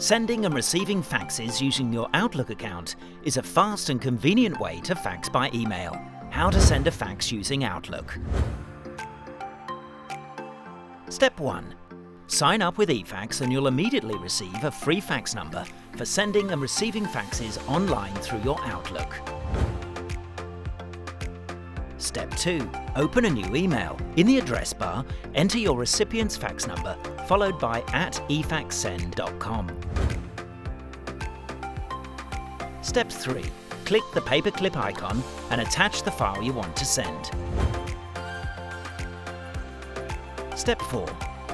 Sending and receiving faxes using your Outlook account is a fast and convenient way to fax by email. How to send a fax using Outlook. Step 1. Sign up with eFax and you'll immediately receive a free fax number for sending and receiving faxes online through your Outlook. Step 2. Open a new email. In the address bar, enter your recipient's fax number, followed by @efaxsend.com. Step 3. Click the paperclip icon and attach the file you want to send. Step 4.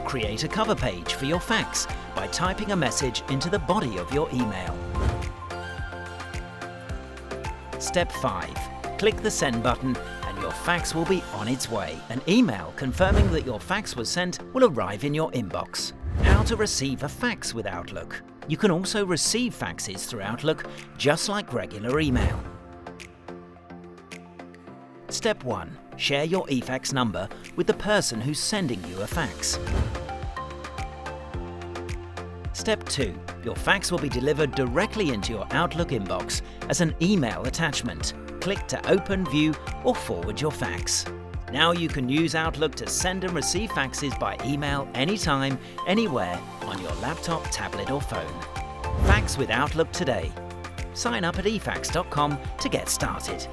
Create a cover page for your fax by typing a message into the body of your email. Step 5. Click the send button and your fax will be on its way. An email confirming that your fax was sent will arrive in your inbox. How to receive a fax with Outlook. You can also receive faxes through Outlook just like regular email. Step 1. Share your eFax number with the person who's sending you a fax. Step 2. Your fax will be delivered directly into your Outlook inbox as an email attachment. Click to open, view, or forward your fax. Now you can use Outlook to send and receive faxes by email anytime, anywhere on your laptop, tablet, or phone. Fax with Outlook today. Sign up at efax.com to get started.